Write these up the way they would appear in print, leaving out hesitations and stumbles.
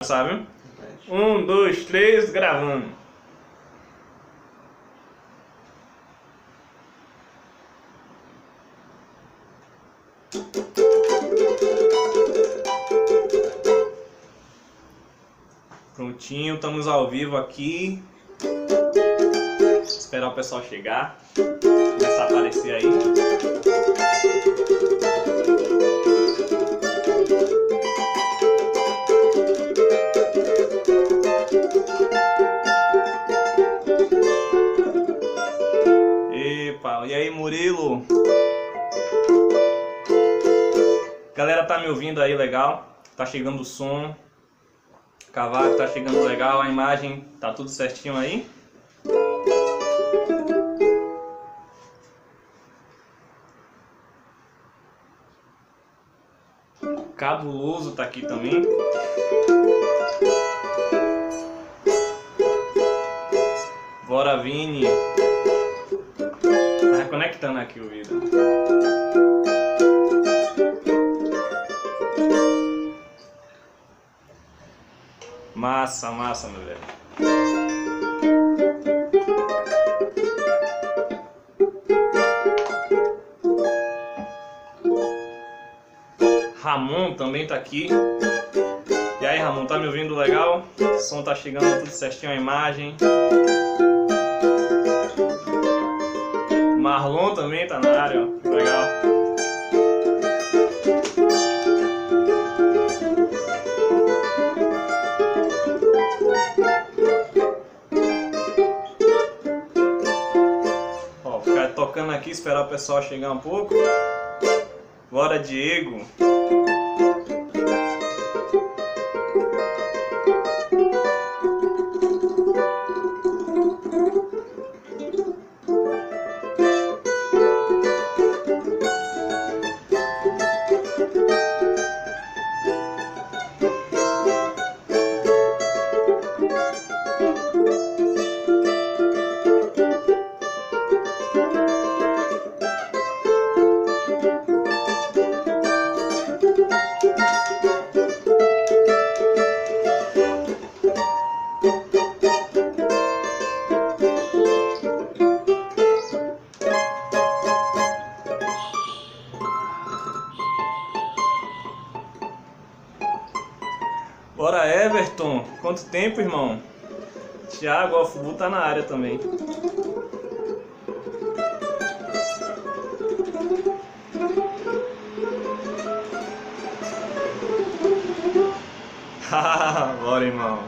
Sabe? 1, 2, 3, gravando. Prontinho, estamos ao vivo aqui. Esperar o pessoal chegar. Começar a aparecer aí. Epa, e aí, Murilo? Galera, tá me ouvindo aí legal? Tá chegando o som. Cavaco tá chegando legal, a imagem tá tudo certinho aí? Cabuloso tá aqui também. Bora, Vini. Tá reconectando aqui o vídeo. Massa, massa, meu velho. Ramon também tá aqui. E aí, Ramon, tá me ouvindo legal? O som tá chegando tudo certinho, a imagem. Marlon também tá na área, ó. Legal. Ó, ficar tocando aqui, esperar o pessoal chegar um pouco. Bora, Diego. Bora, Everton. Quanto tempo, irmão? Thiago, ó, o Fubu tá na área também. Bora, irmão.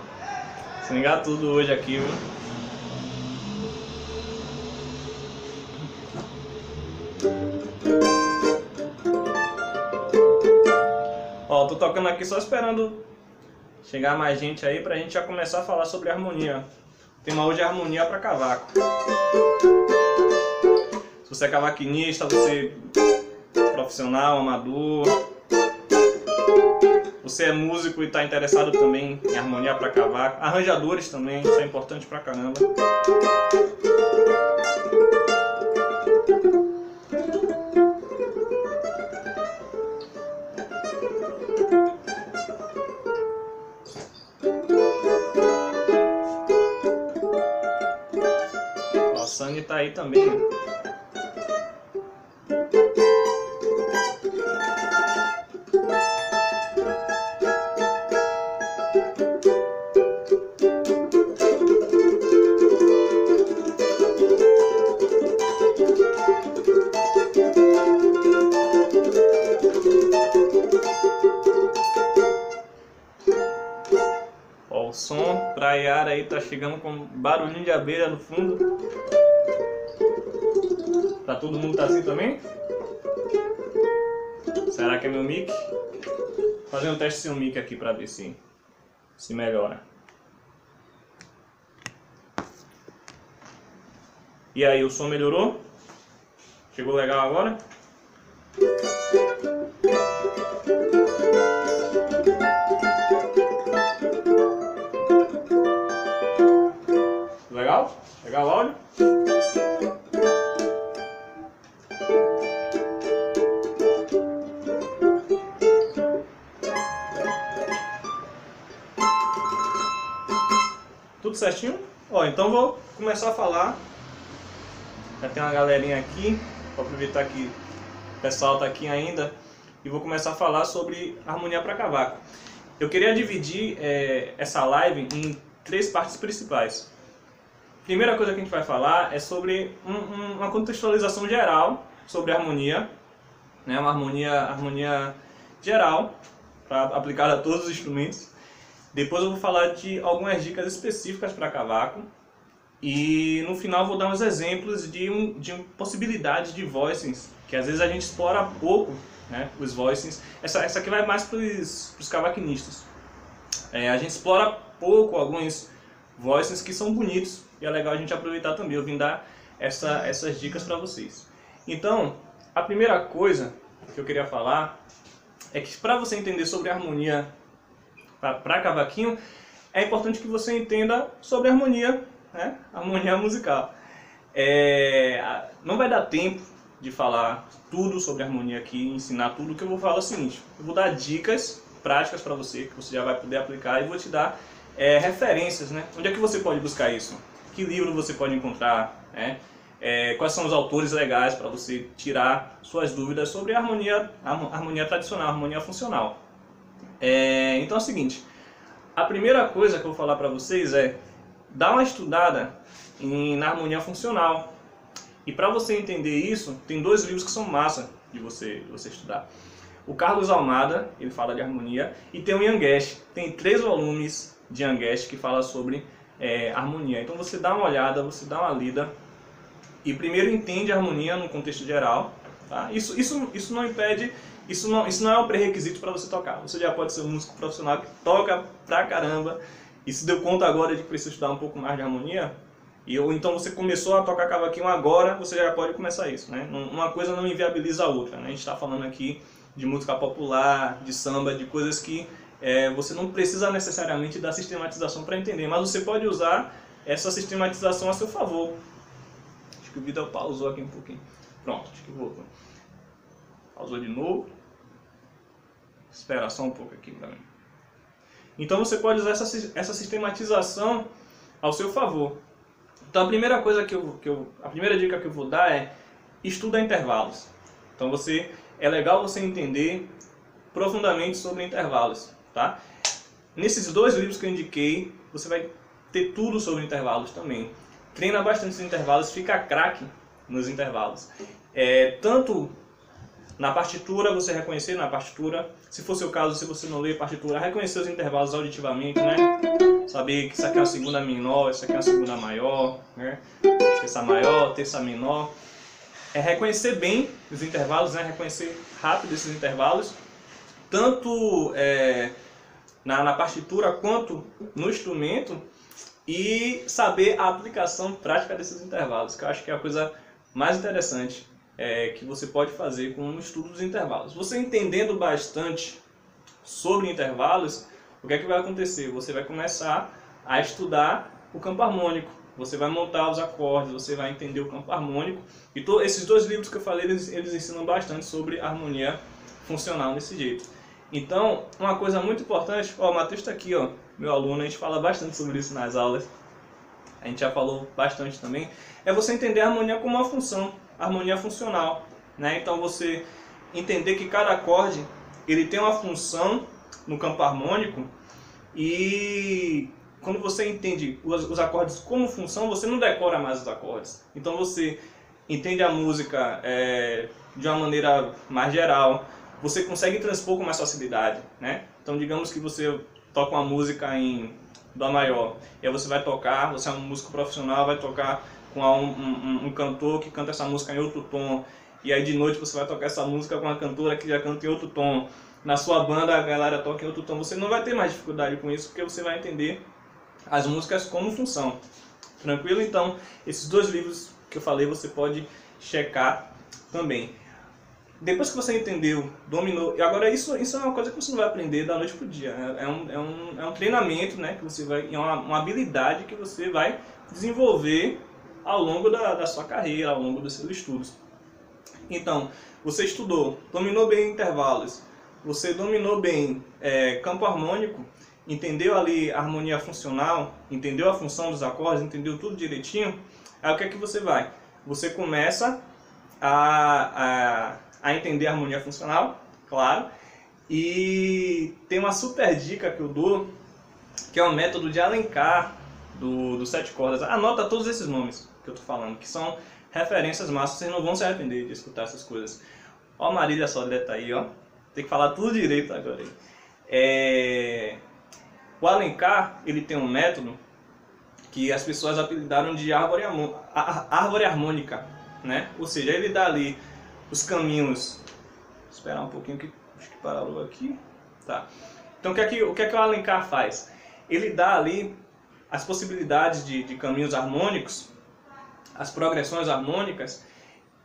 Swingar tudo hoje aqui, viu? Ó, tô tocando aqui só esperando chegar mais gente aí pra gente já começar a falar sobre harmonia. O tema hoje é harmonia para cavaco. Se você é cavaquinista, você é profissional, amador, você é músico e está interessado também em harmonia para cavaco, arranjadores também, isso é importante pra caramba. Ó, o Sani tá aí também. Ó, o som pra Yara aí tá chegando com barulhinho de abelha no fundo. Tá todo mundo tá assim também? Será que é meu mic? Vou fazer um teste sem o mic aqui pra ver se melhora. E aí, o som melhorou? Chegou legal agora? Legal? Legal o áudio? Tudo certinho? Ó, então vou começar a falar. Já tem uma galerinha aqui, vou aproveitar que o pessoal está aqui ainda e vou começar a falar sobre harmonia para cavaco. Eu queria dividir essa live em 3 partes principais. Primeira coisa que a gente vai falar é sobre uma contextualização geral sobre harmonia, né? Uma harmonia geral para aplicar a todos os instrumentos. Depois eu vou falar de algumas dicas específicas para cavaco e no final vou dar uns exemplos de possibilidades de voicings que às vezes a gente explora pouco, né? Os voicings. Essa aqui vai mais para os cavaquinistas. A gente explora pouco alguns voicings que são bonitos e é legal a gente aproveitar também. Eu vim dar essas dicas para vocês. Então, a primeira coisa que eu queria falar é que para você entender sobre harmonia para cavaquinho, é importante que você entenda sobre harmonia, né? Harmonia musical. Não vai dar tempo de falar tudo sobre harmonia aqui, ensinar tudo. O que eu vou falar é o seguinte: eu vou dar dicas práticas para você, que você já vai poder aplicar, e vou te dar referências, né? Onde é que você pode buscar isso? Que livro você pode encontrar, né? Quais são os autores legais para você tirar suas dúvidas sobre a harmonia tradicional, a harmonia funcional. Então é o seguinte, a primeira coisa que eu vou falar para vocês é dar uma estudada na harmonia funcional. E para você entender isso, tem 2 livros que são massa de você estudar. O Carlos Almada, ele fala de harmonia, e tem o Ian Guest. Tem 3 volumes de Ian Guest que fala sobre harmonia. Então você dá uma olhada, você dá uma lida e primeiro entende a harmonia no contexto geral. Tá? Isso não impede, isso não é um pré-requisito para você tocar. Você já pode ser um músico profissional que toca pra caramba e se deu conta agora de que precisa estudar um pouco mais de harmonia, ou então você começou a tocar cavaquinho agora, você já pode começar isso, né? Uma coisa não inviabiliza a outra, né? A gente está falando aqui de música popular, de samba, de coisas que você não precisa necessariamente da sistematização para entender, mas você pode usar essa sistematização a seu favor. Acho que o vídeo pausou aqui um pouquinho. Pronto, acho que voltou. Pausou de novo. Espera só um pouco aqui para mim. Então você pode usar essa sistematização ao seu favor. Então a primeira coisa a primeira dica que eu vou dar é estuda intervalos. Então é legal você entender profundamente sobre intervalos, tá? Nesses 2 livros que eu indiquei, você vai ter tudo sobre intervalos também. Treina bastante os intervalos, fica craque nos intervalos. Tanto na partitura, você reconhecer na partitura, se for seu caso, se você não lê partitura, reconhecer os intervalos auditivamente, né? Saber que isso aqui é uma segunda menor, isso aqui é uma segunda maior, né? Terça maior, terça menor. Reconhecer bem os intervalos, né? Reconhecer rápido esses intervalos, tanto na partitura quanto no instrumento, e saber a aplicação prática desses intervalos, que eu acho que é a coisa mais interessante que você pode fazer com o estudo dos intervalos. Você entendendo bastante sobre intervalos, o que é que vai acontecer? Você vai começar a estudar o campo harmônico, você vai montar os acordes, você vai entender o campo harmônico, e esses 2 livros que eu falei, eles ensinam bastante sobre harmonia funcional desse jeito. Então, uma coisa muito importante, o Matheus está aqui, meu aluno, a gente fala bastante sobre isso nas aulas, a gente já falou bastante também, é você entender a harmonia como uma função, harmonia funcional, né? Então você entender que cada acorde ele tem uma função no campo harmônico, e quando você entende os acordes como função, você não decora mais os acordes. Então você entende a música de uma maneira mais geral, você consegue transpor com mais facilidade, né? Então digamos que você toca uma música em Dó maior, e aí você vai tocar, você é um músico profissional, vai tocar com um cantor que canta essa música em outro tom, e aí de noite você vai tocar essa música com uma cantora que já canta em outro tom, na sua banda a galera toca em outro tom, você não vai ter mais dificuldade com isso, porque você vai entender as músicas como função. Tranquilo? Então, esses 2 livros que eu falei, você pode checar também. Depois que você entendeu, dominou, e agora isso é uma coisa que você não vai aprender da noite pro dia, é um treinamento, né, que você vai, é uma habilidade que você vai desenvolver ao longo da sua carreira, ao longo dos seus estudos. Então, você estudou, dominou bem intervalos, você dominou bem campo harmônico, entendeu ali a harmonia funcional, entendeu a função dos acordes, entendeu tudo direitinho, aí o que é que você vai? Você começa a entender a harmonia funcional, claro, e tem uma super dica que eu dou, que é o método de Alencar do sete cordas. Anota todos esses nomes que eu tô falando, que são referências massas, vocês não vão se arrepender de escutar essas coisas. Ó a Marília Sodré tá aí, ó. Tem que falar tudo direito agora aí. O Alencar, ele tem um método que as pessoas apelidaram de árvore harmônica, né? Ou seja, ele dá ali os caminhos. Vou esperar um pouquinho que acho que parou aqui. Tá. Então o que é que o Alencar faz? Ele dá ali as possibilidades de caminhos harmônicos, as progressões harmônicas.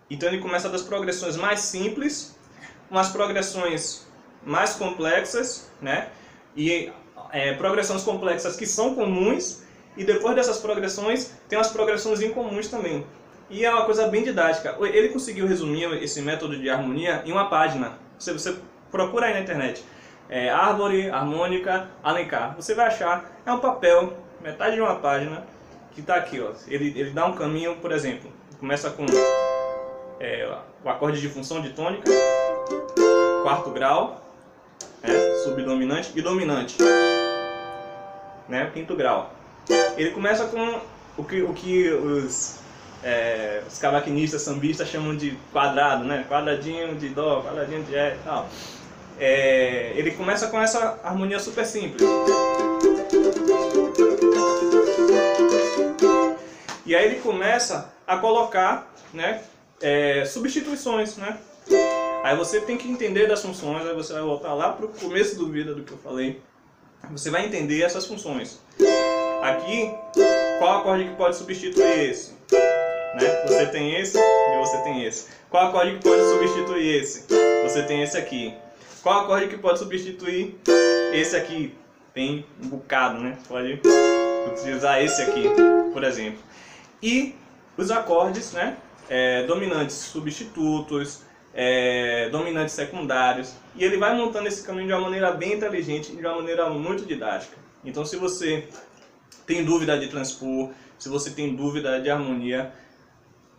Então ele começa das progressões mais simples, umas progressões mais complexas, né? E progressões complexas que são comuns, e depois dessas progressões tem umas progressões incomuns também. E é uma coisa bem didática. Ele conseguiu resumir esse método de harmonia em uma página. Você procura aí na internet. Árvore, harmônica, Alencar. Você vai achar, é um papel, metade de uma página, que está aqui. Ó. Ele dá um caminho, por exemplo, começa com o acorde de função de tônica, quarto grau, subdominante e dominante, né, quinto grau. Ele começa com o que os cavaquinistas, sambistas chamam de quadrado, né? Quadradinho de dó, quadradinho de ré e tal. Ele começa com essa harmonia super simples. E aí ele começa a colocar, né, substituições, né? Aí você tem que entender das funções, aí você vai voltar lá para o começo do vídeo do que eu falei. Você vai entender essas funções. Aqui, qual acorde que pode substituir esse? Né? Você tem esse e você tem esse. Qual acorde que pode substituir esse? Você tem esse aqui. Qual acorde que pode substituir esse aqui? Tem um bocado, né? Pode utilizar esse aqui, por exemplo. E os acordes, né? Dominantes substitutos, dominantes secundários. E ele vai montando esse caminho de uma maneira bem inteligente e de uma maneira muito didática. Então, se você tem dúvida de transpor, se você tem dúvida de harmonia,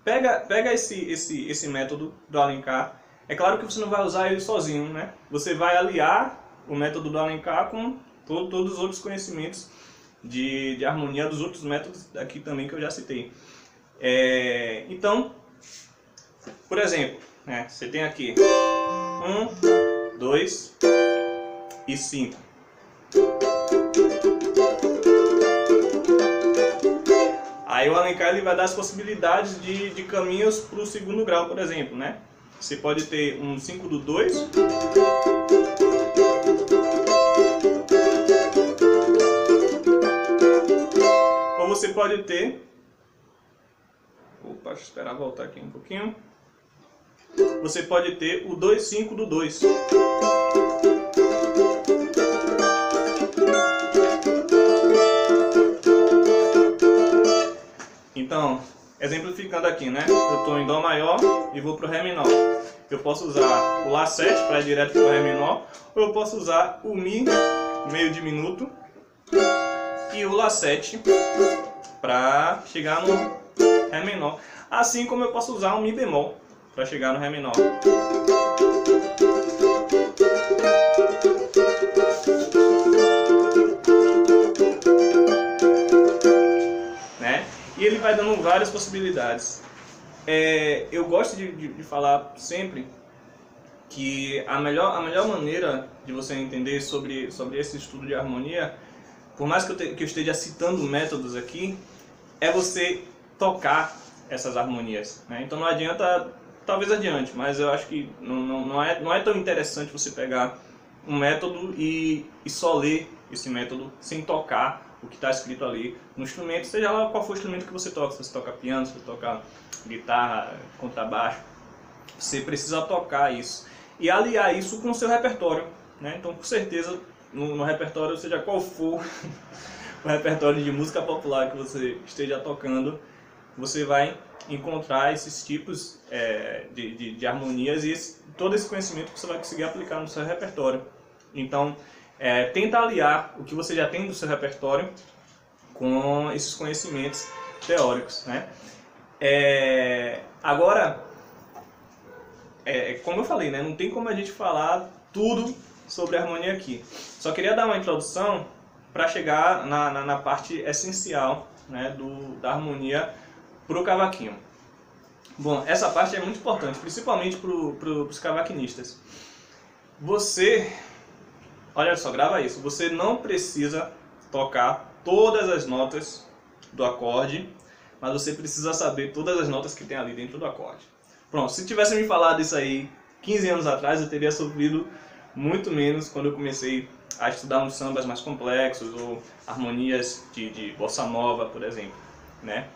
pega esse método do Alencar. É claro que você não vai usar ele sozinho, né? Você vai aliar o método do Alencar com todos os outros conhecimentos de harmonia dos outros métodos aqui também que eu já citei. Então, por exemplo, você tem aqui 1, 2 e 5. Aí o Alencar ele vai dar as possibilidades de caminhos para o segundo grau, por exemplo, né? Você pode ter um 5 do 2, ou você pode ter, deixa eu esperar voltar aqui um pouquinho. Você pode ter o 2, 5 do 2. Então, exemplificando aqui, né? Eu estou em Dó maior e vou para o Ré menor. Eu posso usar o Lá7 para ir direto para o Ré menor, ou eu posso usar o Mi meio diminuto e o Lá7 para chegar no Ré menor. Assim como eu posso usar o Mi bemol para chegar no Ré menor. Né? E ele vai dando várias possibilidades. Eu gosto de falar sempre que a melhor maneira de você entender sobre esse estudo de harmonia, por mais que eu esteja citando métodos aqui, é você tocar essas harmonias, né? Então não adianta, talvez adiante, mas eu acho que não é tão interessante você pegar um método e só ler esse método sem tocar o que está escrito ali no instrumento, seja lá qual for o instrumento que você toca, se você toca piano, se você toca guitarra, contrabaixo, você precisa tocar isso e aliar isso com o seu repertório, né? Então, com certeza, no repertório, seja qual for o repertório de música popular que você esteja tocando, você vai encontrar esses tipos de harmonias e todo esse conhecimento que você vai conseguir aplicar no seu repertório. Então, tenta aliar o que você já tem do seu repertório com esses conhecimentos teóricos, né? Agora, como eu falei, né, não tem como a gente falar tudo sobre harmonia aqui. Só queria dar uma introdução para chegar na parte essencial, né, da harmonia para o cavaquinho. Bom, essa parte é muito importante, principalmente para os cavaquinistas. Olha só, grava isso, você não precisa tocar todas as notas do acorde, mas você precisa saber todas as notas que tem ali dentro do acorde. Pronto, se tivesse me falado isso aí 15 anos atrás, eu teria sofrido muito menos quando eu comecei a estudar uns sambas mais complexos ou harmonias de bossa nova, por exemplo, né?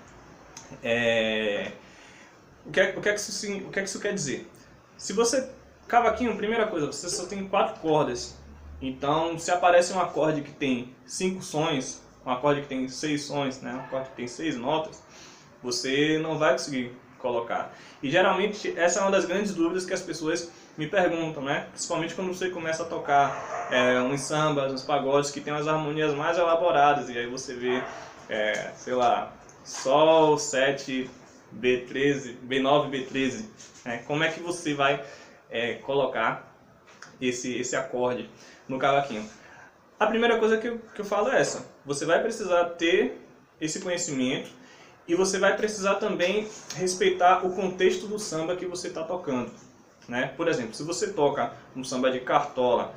O que é que isso quer dizer? Se você... Cavaquinho, primeira coisa, você só tem 4 cordas. Então, se aparece um acorde que tem 5 sons, um acorde que tem 6 sons, né? Um acorde que tem 6 notas, você não vai conseguir colocar. E geralmente essa é uma das grandes dúvidas que as pessoas me perguntam, né? Principalmente quando você começa a tocar uns sambas, uns pagodes que tem umas harmonias mais elaboradas, e aí você vê, sei lá, Sol, 7, B13, B9, B13. Como é que você vai colocar esse acorde no cavaquinho? A primeira coisa que eu falo é essa: você vai precisar ter esse conhecimento e você vai precisar também respeitar o contexto do samba que você está tocando, né? Por exemplo, se você toca um samba de Cartola,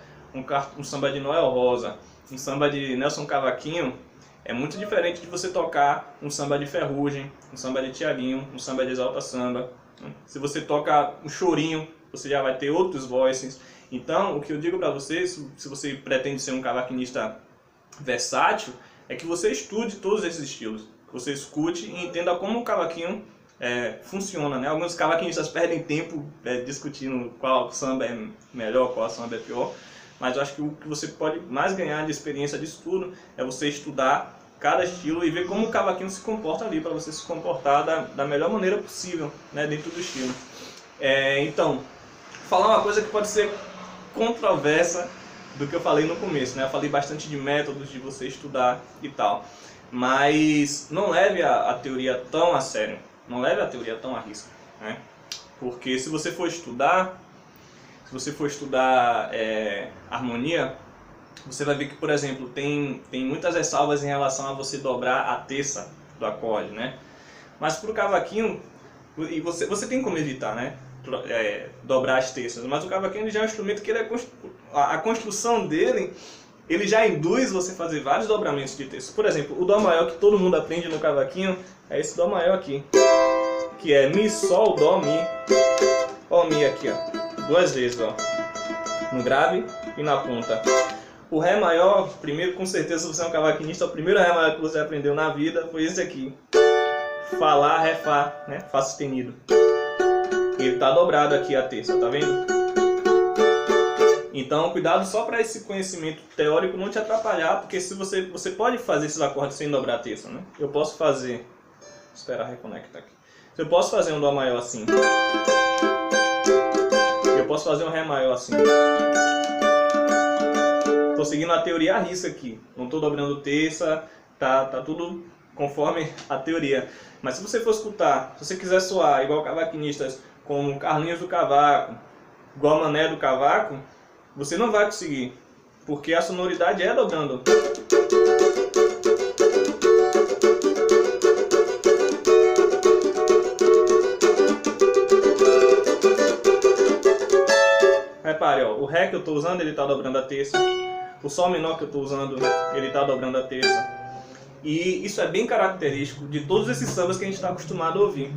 um samba de Noel Rosa, um samba de Nelson Cavaquinho, é muito diferente de você tocar um samba de Ferrugem, um samba de Tiaguinho, um samba de Exalta Samba. Se você toca um chorinho, você já vai ter outros voices. Então, o que eu digo para você, se você pretende ser um cavaquinista versátil, é que você estude todos esses estilos. Que você escute e entenda como o cavaquinho funciona, né? Alguns cavaquinistas perdem tempo discutindo qual samba é melhor, qual samba é pior. Mas eu acho que o que você pode mais ganhar de experiência de estudo é você estudar cada estilo e ver como o cavaquinho se comporta ali, para você se comportar da melhor maneira possível, né, dentro do estilo. Então, falar uma coisa que pode ser controversa do que eu falei no começo, né? Eu falei bastante de métodos de você estudar e tal, mas não leve a teoria tão a sério, não leve a teoria tão a risco, né? Porque se você for estudar harmonia, você vai ver que, por exemplo, tem muitas ressalvas em relação a você dobrar a terça do acorde, né? Mas para o cavaquinho, e você tem como evitar, né? Dobrar as terças, mas o cavaquinho já é um instrumento que a construção dele, ele já induz você a fazer vários dobramentos de terças. Por exemplo, o dó maior que todo mundo aprende no cavaquinho é esse dó maior aqui, que é mi, sol, dó, mi. Ó, mi aqui, ó, 2 vezes, ó, no grave e na ponta. O ré maior, primeiro, com certeza, se você é um cavaquinista, o primeiro ré maior que você aprendeu na vida foi esse aqui, fá, lá, ré, fá, né, fá sustenido. Ele está dobrado aqui a terça, tá vendo? Então, cuidado só para esse conhecimento teórico não te atrapalhar, porque se você pode fazer esses acordes sem dobrar a terça, né? Eu posso fazer... Espera reconectar aqui. Eu posso fazer um dó maior assim. Eu posso fazer um ré maior assim. Estou seguindo a teoria à risca aqui. Não estou dobrando terça, tá tudo conforme a teoria. Mas se você for escutar, se você quiser soar igual cavaquinistas como Carlinhos do Cavaco, igual Mané do Cavaco, você não vai conseguir, porque a sonoridade é dobrando. Repare, ó, o Ré que eu estou usando, ele está dobrando a terça. O Sol menor que eu estou usando, ele está dobrando a terça. E isso é bem característico de todos esses sambas que a gente está acostumado a ouvir.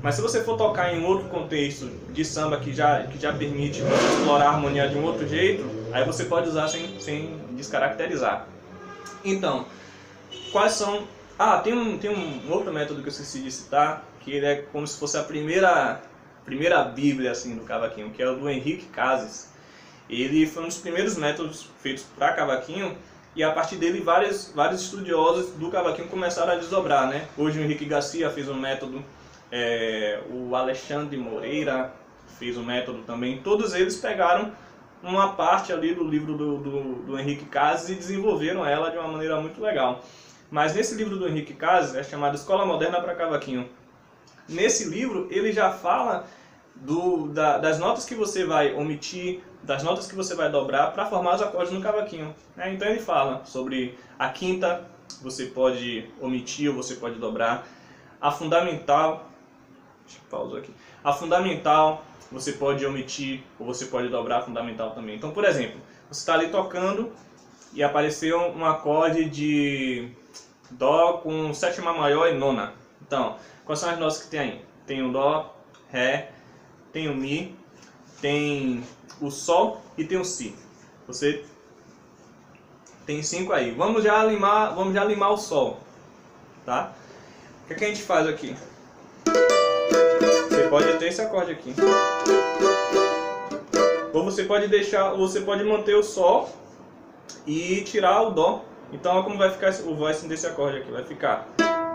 Mas se você for tocar em um outro contexto de samba que já permite explorar a harmonia de um outro jeito, aí você pode usar sem descaracterizar. Então, quais são... tem um outro método que eu esqueci de citar, que ele é como se fosse a primeira bíblia assim, do cavaquinho, que é o do Henrique Cases. Ele foi um dos primeiros métodos feitos para cavaquinho, e a partir dele vários estudiosos do cavaquinho começaram a desdobrar, né? Hoje o Henrique Garcia fez um método, o Alexandre Moreira fez um método também. Todos eles pegaram uma parte ali do livro do Henrique Casas e desenvolveram ela de uma maneira muito legal. Mas nesse livro do Henrique Casas, é chamado Escola Moderna para Cavaquinho. Nesse livro ele já fala das notas que você vai omitir, das notas que você vai dobrar para formar os acordes no cavaquinho, né? Então ele fala sobre a quinta, você pode omitir ou você pode dobrar. A fundamental, deixa eu pausar aqui. A fundamental você pode omitir ou você pode dobrar a fundamental também. Então, por exemplo, você está ali tocando e apareceu um acorde de Dó com sétima maior e nona. Então, quais são as notas que tem aí? Tem o Dó, Ré, tem o Mi, tem o Sol e tem o Si. Você tem 5 aí. Vamos já limar o Sol, tá? O que a gente faz aqui? Você pode ter esse acorde aqui. Ou você pode manter o Sol e tirar o Dó. Então, olha como vai ficar o voicing desse acorde aqui. Vai ficar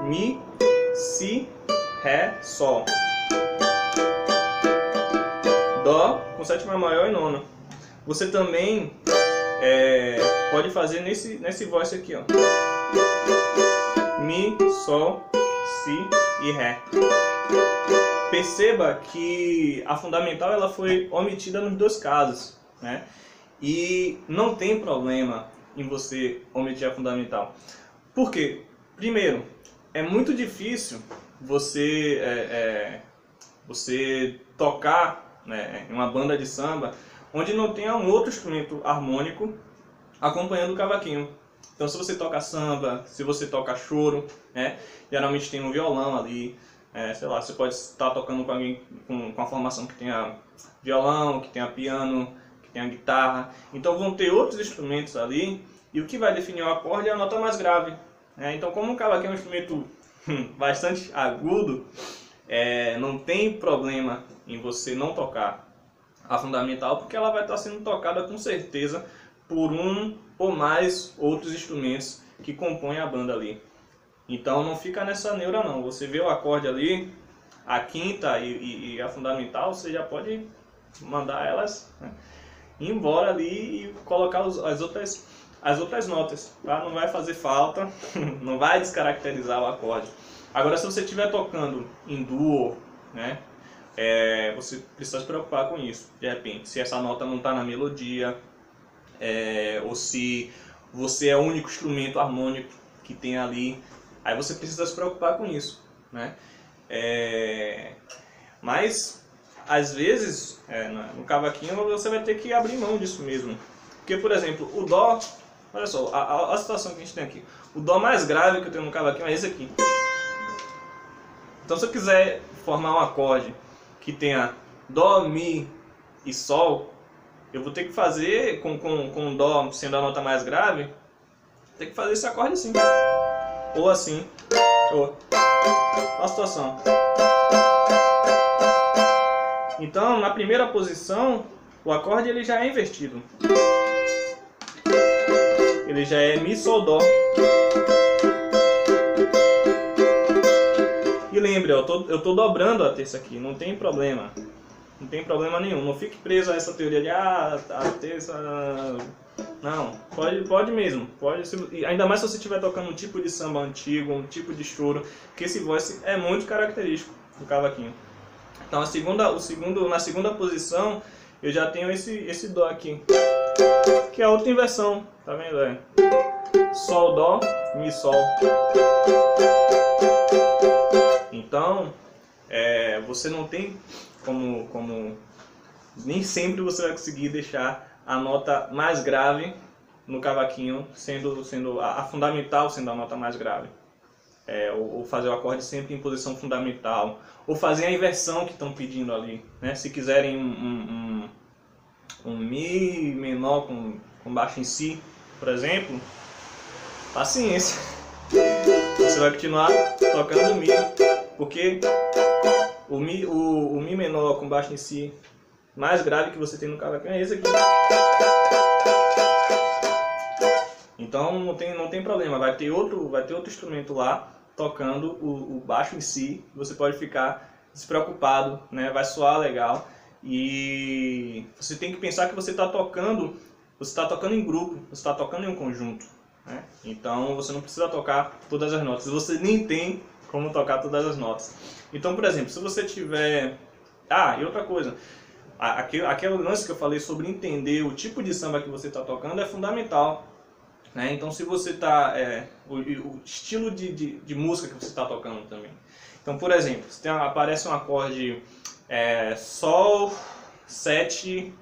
Mi, Si, Ré, Sol. Dó com sétima maior e nona. Você também pode fazer nesse voice aqui, ó. Mi, Sol, Si e Ré. Perceba que a fundamental ela foi omitida nos dois casos, né? E não tem problema em você omitir a fundamental. Por quê? Primeiro, é muito difícil você tocar, né, em uma banda de samba onde não tenha um outro instrumento harmônico acompanhando o cavaquinho. Então, se você toca samba, se você toca choro, né, geralmente tem um violão ali, sei lá, você pode estar tocando com alguém com a formação que tenha violão, que tenha piano, que tenha guitarra. Então, vão ter outros instrumentos ali e o que vai definir o acorde é a nota mais grave. Então, como o cavaquinho é um instrumento bastante agudo, não tem problema em você não tocar a fundamental, porque ela vai estar sendo tocada com certeza por um ou mais outros instrumentos que compõem a banda ali. Então não fica nessa neura não, você vê o acorde ali, a quinta e a fundamental, você já pode mandar elas, né, embora ali e colocar as outras notas, tá? Não vai fazer falta, não vai descaracterizar o acorde. Agora, se você estiver tocando em duo, né, você precisa se preocupar com isso. De repente, se essa nota não está na melodia, ou se você é o único instrumento harmônico que tem ali, aí você precisa se preocupar com isso, né? Mas, às vezes, no cavaquinho você vai ter que abrir mão disso mesmo. Porque, por exemplo, o Dó, olha só, a situação que a gente tem aqui. O Dó mais grave que eu tenho no cavaquinho é esse aqui. Então, se eu quiser formar um acorde que tenha Dó, Mi e Sol, eu vou ter que fazer, com o Dó sendo a nota mais grave, ter que fazer esse acorde assim. Ou assim. Ou. Olha a situação. Então, na primeira posição, o acorde ele já é invertido. Ele já é Mi, Sol, Dó. E lembre, eu tô dobrando a terça aqui, não tem problema. Não tem problema nenhum. Não fique preso a essa teoria de a terça... Não, pode mesmo. Ainda mais se você estiver tocando um tipo de samba antigo, um tipo de choro, que esse voice é muito característico do cavaquinho. Então na segunda posição eu já tenho esse Dó aqui, que é a outra inversão, tá vendo? Sol, Dó, Mi, Sol. Então, você não tem como... Nem sempre você vai conseguir deixar a nota mais grave no cavaquinho, sendo a fundamental sendo a nota mais grave. Ou fazer o acorde sempre em posição fundamental. Ou fazer a inversão que estão pedindo ali, né? Se quiserem um Mi menor com baixo em Si, por exemplo, paciência. Você vai continuar tocando Mi, porque o Mi menor com baixo em Si mais grave que você tem no cavaquinho é esse aqui. Então não tem problema, vai ter outro instrumento lá tocando o baixo em Si, você pode ficar despreocupado, né? Vai soar legal E você tem que pensar que você está tocando em grupo, você está tocando em um conjunto, né? Então você não precisa tocar todas as notas, você nem tem como tocar todas as notas. Então, por exemplo, se você tiver... e outra coisa, aquele lance que eu falei sobre entender o tipo de samba que você está tocando é fundamental, né? Então, se você está... o estilo de música que você está tocando também. Então, por exemplo, se aparece um acorde Sol 7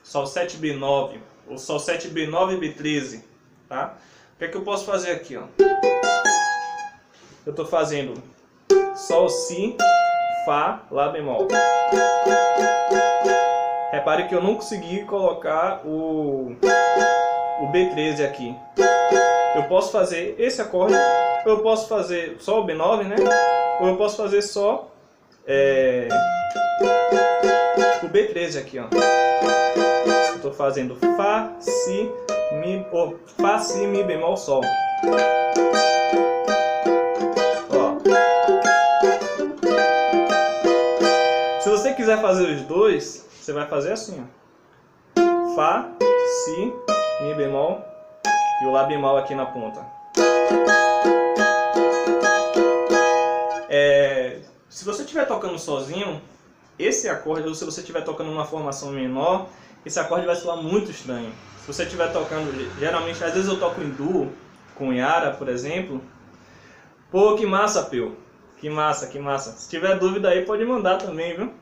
B9 ou Sol 7 B9 B13, tá? O que é que eu posso fazer aqui, ó? Eu estou fazendo Sol, Si, Fá, Lá bemol. Repare que eu não consegui colocar o B13 aqui. Eu posso fazer esse acorde, ou eu posso fazer só o B9, né? Ou eu posso fazer só o B13 aqui, ó. Eu estou fazendo Fá, Si, Mi, Fá, Si, Mi bemol, Sol. Ó. Se você quiser fazer os dois, você vai fazer assim, ó. Fá, Si, Mi bemol e o Lá bemol aqui na ponta. Se você estiver tocando sozinho, esse acorde, ou se você estiver tocando numa formação menor, esse acorde vai soar muito estranho. Se você estiver tocando, geralmente, às vezes eu toco em duo, com Yara, por exemplo. Pô, que massa, Peu. Que massa, que massa. Se tiver dúvida aí, pode mandar também, viu?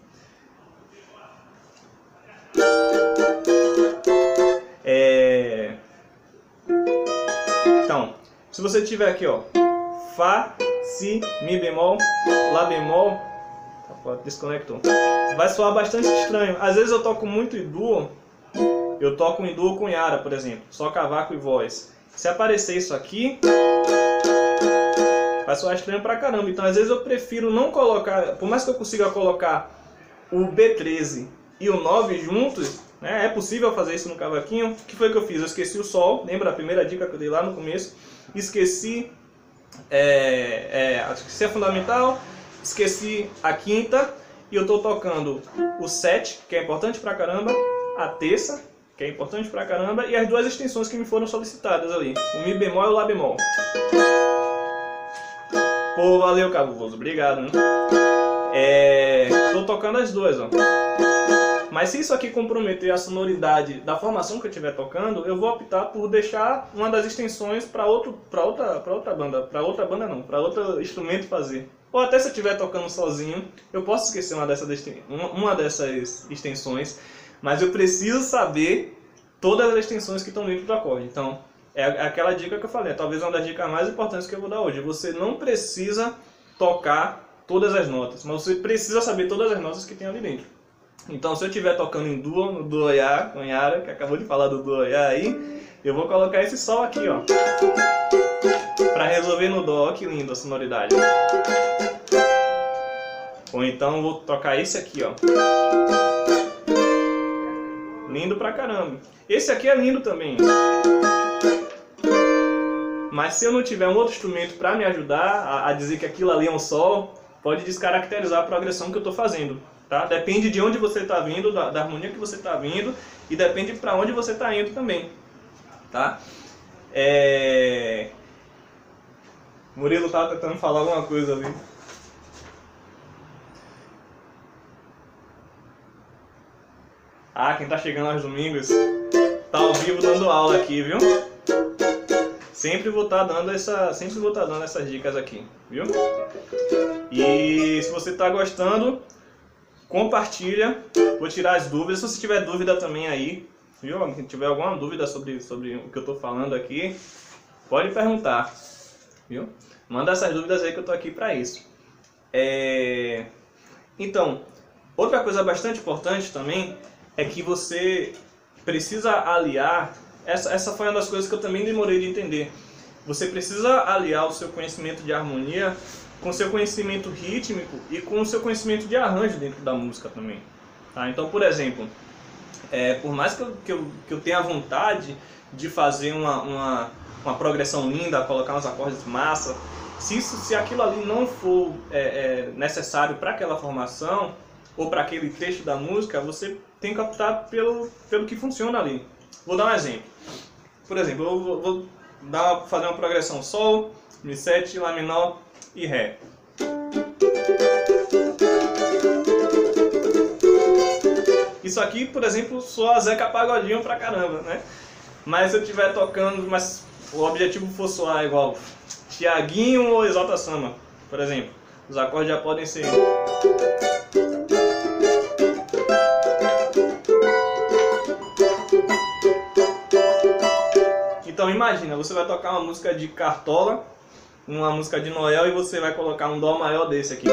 Então, se você tiver aqui, ó, Fá, Si, Mi bemol, Lá bemol, desconectou. Vai soar bastante estranho. Às vezes eu toco muito em duo, eu toco em duo com Yara, por exemplo, só cavaco e voz. Se aparecer isso aqui, vai soar estranho pra caramba. Então às vezes eu prefiro não colocar, por mais que eu consiga colocar o B13 e o 9 juntos, né? É possível fazer isso no cavaquinho. O que foi que eu fiz? Eu esqueci o Sol, lembra a primeira dica que eu dei lá no começo? Esqueci a fundamental, esqueci a quinta, e eu estou tocando o 7, que é importante pra caramba, a terça, que é importante pra caramba, e as duas extensões que me foram solicitadas ali, o Mi bemol e o Lá bemol. Pô, valeu, Cabuloso, obrigado, né? Estou tocando as duas, ó. Mas se isso aqui comprometer a sonoridade da formação que eu estiver tocando, eu vou optar por deixar uma das extensões para outra instrumento fazer. Ou até se eu estiver tocando sozinho, eu posso esquecer uma dessas extensões, mas eu preciso saber todas as extensões que estão dentro do acorde. Então, é aquela dica que eu falei, talvez uma das dicas mais importantes que eu vou dar hoje. Você não precisa tocar todas as notas, mas você precisa saber todas as notas que tem ali dentro. Então, se eu estiver tocando em duo, no duo Yá, com Yara, que acabou de falar do duo Yá aí, eu vou colocar esse Sol aqui, ó, para resolver no Dó. Ó, que lindo a sonoridade. Ou então eu vou tocar esse aqui, ó. Lindo pra caramba. Esse aqui é lindo também. Mas se eu não tiver um outro instrumento para me ajudar a dizer que aquilo ali é um Sol, pode descaracterizar a progressão que eu estou fazendo. Tá? Depende de onde você está vindo, da harmonia que você está vindo, e depende para onde você está indo também. Tá? Murilo estava tentando falar alguma coisa ali. Quem está chegando aos domingos tá ao vivo dando aula aqui, viu? Sempre vou estar dando essas dicas aqui, viu? E se você está gostando, compartilha, vou tirar as dúvidas. Se você tiver dúvida também aí, viu? Se tiver alguma dúvida sobre o que eu estou falando aqui, pode perguntar, viu? Manda essas dúvidas aí que eu estou aqui para isso. Então, outra coisa bastante importante também é que você precisa aliar, essa foi uma das coisas que eu também demorei de entender. Você precisa aliar o seu conhecimento de harmonia com o seu conhecimento rítmico e com o seu conhecimento de arranjo dentro da música também. Tá? Então, por exemplo, por mais que eu tenha vontade de fazer uma progressão linda, colocar uns acordes massa, se aquilo ali não for necessário para aquela formação, ou para aquele trecho da música, você tem que optar pelo que funciona ali. Vou dar um exemplo. Por exemplo, eu vou fazer uma progressão Sol, Mi7, Lá menor e Ré. Isso aqui, por exemplo, soa Zeca Pagodinho pra caramba, né? Mas se eu estiver tocando, mas o objetivo for soar igual Tiaguinho ou Exalta Samba, por exemplo, os acordes já podem ser... Então imagina, você vai tocar uma música de Cartola, uma música de Noel e você vai colocar um Dó maior desse aqui.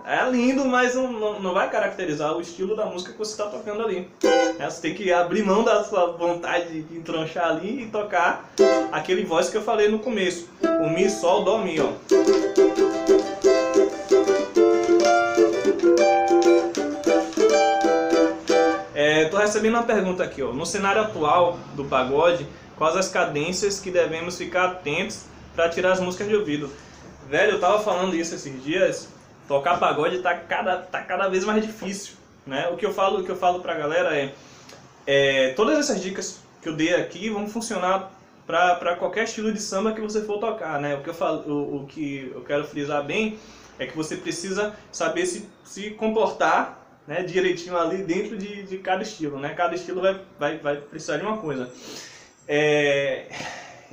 É lindo, mas não vai caracterizar o estilo da música que você está tocando ali. Você tem que abrir mão da sua vontade de entronchar ali e tocar aquele voz que eu falei no começo. O Mi, Sol, Dó, Mi, ó. Tô recebendo uma pergunta aqui, ó. No cenário atual do pagode, quais as cadências que devemos ficar atentos para tirar as músicas de ouvido? Velho, eu tava falando isso esses dias. Tocar pagode tá cada vez mais difícil, né? O que eu falo pra galera todas essas dicas que eu dei aqui vão funcionar para qualquer estilo de samba que você for tocar, né? O que eu quero frisar bem é que você precisa saber se comportar, né, direitinho ali dentro de cada estilo, né? Cada estilo vai precisar de uma coisa.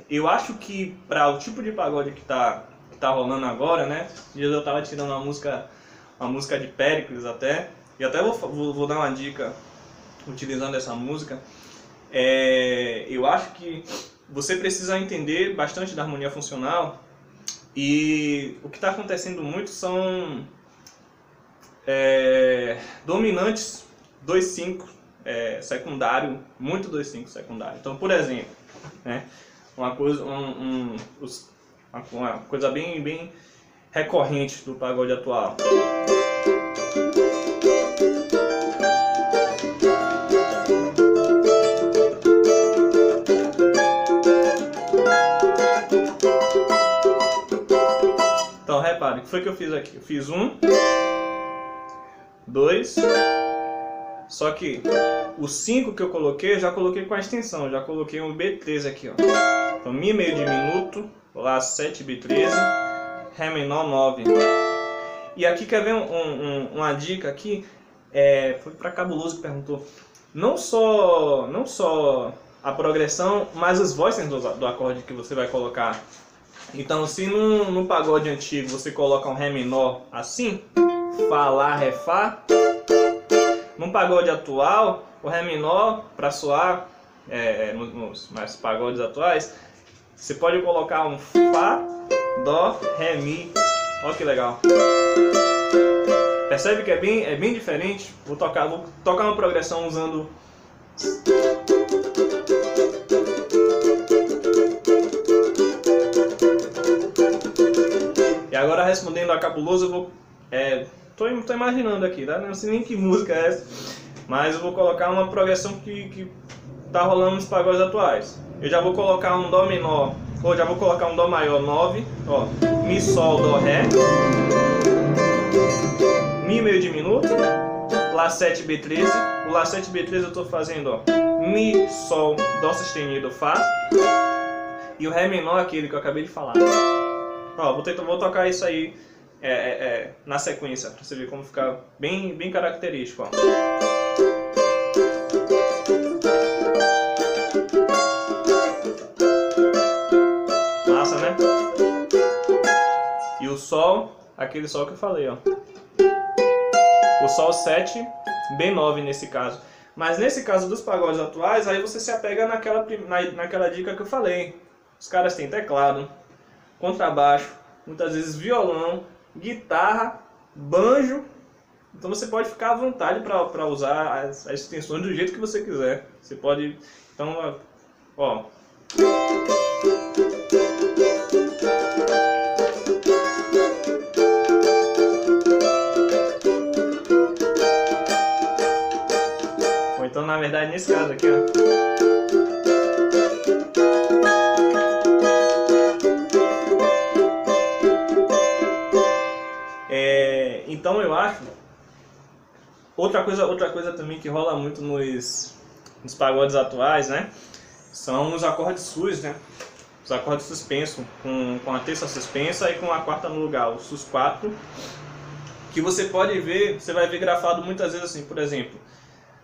Eu acho que para o tipo de pagode que tá rolando agora, né? Eu tava tirando uma música de Péricles até, e até vou dar uma dica utilizando essa música. Eu acho que você precisa entender bastante da harmonia funcional, e o que está acontecendo muito são dominantes 2/5 secundário, muito 2/5 secundário. Então, por exemplo, né, uma coisa bem recorrente do pagode atual. Então, repare, o que foi que eu fiz aqui? Eu fiz 1, 2, só que o 5 que eu coloquei, eu já coloquei com a extensão, já coloquei um B13 aqui, ó. Então, Mi meio diminuto, Lá 7, B13, Ré menor 9. E aqui quer ver uma dica aqui, foi para Cabuloso que perguntou, não só a progressão, mas os voicings do acorde que você vai colocar. Então, se no pagode antigo você coloca um Ré menor assim, Fá, Lá, Ré, Fá, no pagode atual, o Ré menor, para soar nos mais pagodes atuais, você pode colocar um Fá, Dó, Ré, Mi. Olha que legal. Percebe que é bem diferente? Vou tocar uma progressão usando... E agora, respondendo a Cabuloso, eu vou... tô imaginando aqui, tá? Não sei nem que música é essa, mas eu vou colocar uma progressão que tá rolando nos pagodes atuais. Eu já vou colocar um Dó menor, ou já vou colocar um Dó maior 9, ó, Mi, Sol, Dó, Ré, Mi meio diminuto, Lá 7, B13, o Lá 7, B13 eu tô fazendo, ó, Mi, Sol, Dó sustenido, Fá, e o Ré menor aquele que eu acabei de falar. Ó, vou tocar isso aí na sequência, pra você ver como ficar bem característico, ó. Massa, né? E o Sol, aquele Sol que eu falei, ó. O Sol 7, B9 nesse caso. Mas nesse caso dos pagodes atuais, aí você se apega naquela dica que eu falei. Os caras têm teclado, contrabaixo, muitas vezes violão, guitarra, banjo. Então você pode ficar à vontade para usar as extensões do jeito que você quiser. Você pode... Então, ó... Ou então, na verdade, nesse caso aqui, ó... Então eu acho outra coisa também que rola muito nos pagodes atuais, né? São os acordes sus, né? Os acordes suspensos, com a terça suspensa e com a quarta no lugar, o sus 4. Que você pode ver, você vai ver grafado muitas vezes assim, por exemplo,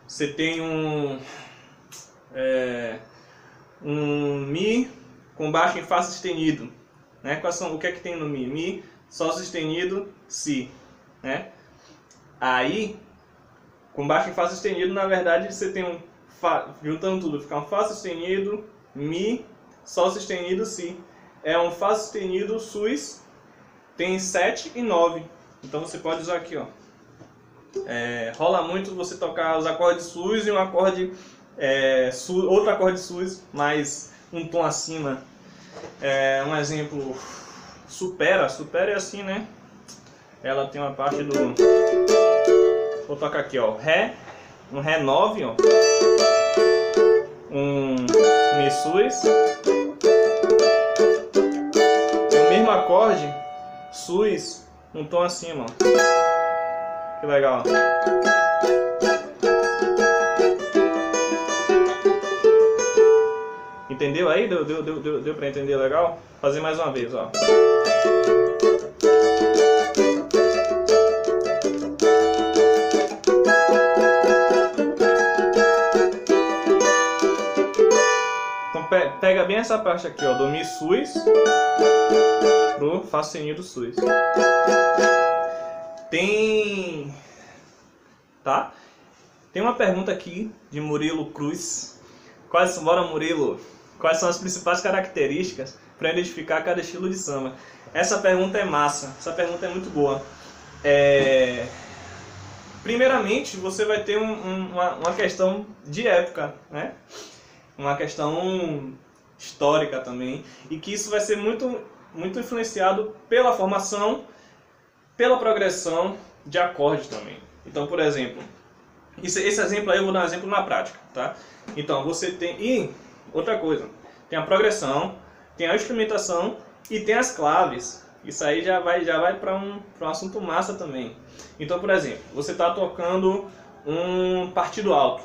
você tem um Mi com baixo em Fá sustenido, né? O que é que tem no Mi? Mi, Sol sustenido, Si, né? Aí, com baixo em Fá sustenido, na verdade você tem um Fá, juntando tudo, fica um Fá sustenido, Mi, Sol sustenido, Si. É um Fá sustenido, Sus, tem 7 e 9. Então você pode usar aqui, ó. Rola muito você tocar os acordes sus e um acorde outro acorde sus, mais um tom acima. Um exemplo, supera é assim, né? Ela tem uma parte do... Vou tocar aqui, ó, Ré, um Ré 9, ó, um Mi sus, e o mesmo acorde sus, um tom acima, ó. Que legal. Entendeu aí? Deu pra entender legal? Vou fazer mais uma vez, ó. Então pega bem essa parte aqui, ó, do Mi sus pro Fá sustenido sus. Tem uma pergunta aqui de Murilo Cruz. Bora, Murilo. Quais são as principais características para identificar cada estilo de samba? Essa pergunta é massa, essa pergunta é muito boa. Primeiramente, você vai ter uma questão de época, né? Uma questão histórica também, e que isso vai ser muito, muito influenciado pela formação, pela progressão de acorde também. Então, por exemplo, esse exemplo aí eu vou dar um exemplo na prática, tá? Então, você tem... E outra coisa, tem a progressão, tem a instrumentação e tem as claves. Isso aí já vai para um assunto massa também. Então, por exemplo, você está tocando um partido alto,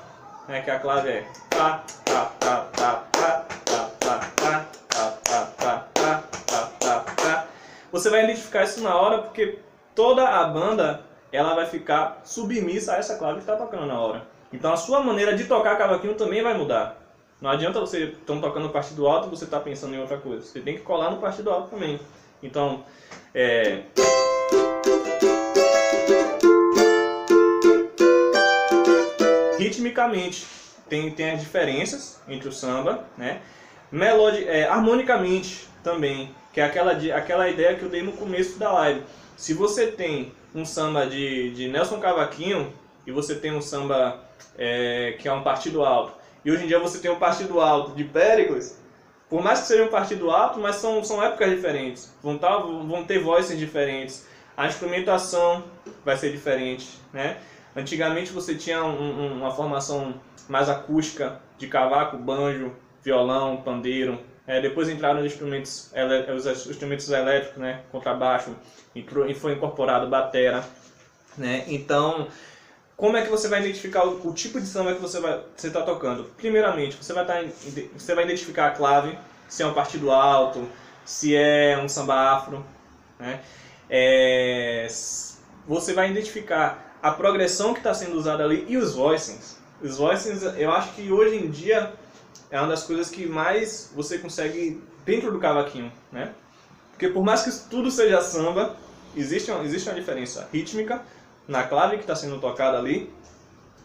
né, que a clave é Tá, tá, tá, tá, tá, tá, tá, tá, tá, tá, tá, tá, tá, tá. Você vai identificar isso na hora porque toda a banda ela vai ficar submissa a essa clave que está tocando na hora. Então a sua maneira de tocar cavaquinho também vai mudar. Não adianta você estar tocando no partido alto e você estar pensando em outra coisa. Você tem que colar no partido alto também. Então, ritmicamente tem as diferenças entre o samba, né? Harmonicamente também, que é aquela ideia que eu dei no começo da live. Se você tem um samba de Nelson Cavaquinho e você tem um samba que é um partido alto, e hoje em dia você tem um partido alto de Péricles, por mais que seja um partido alto, mas são épocas diferentes, vão ter vozes diferentes, a instrumentação vai ser diferente, né? Antigamente você tinha uma formação mais acústica de cavaco, banjo, violão, pandeiro. Depois entraram os instrumentos elétricos, né? Contrabaixo, e foi incorporado batera, né? Então, como é que você vai identificar o tipo de samba que você está tocando? Primeiramente, você vai identificar a clave, se é um partido alto, se é um samba afro, né? Você vai identificar a progressão que está sendo usada ali e os voicings. Os voicings, eu acho que hoje em dia é uma das coisas que mais você consegue dentro do cavaquinho, né? Porque por mais que tudo seja samba, existe uma diferença rítmica na clave que está sendo tocada ali.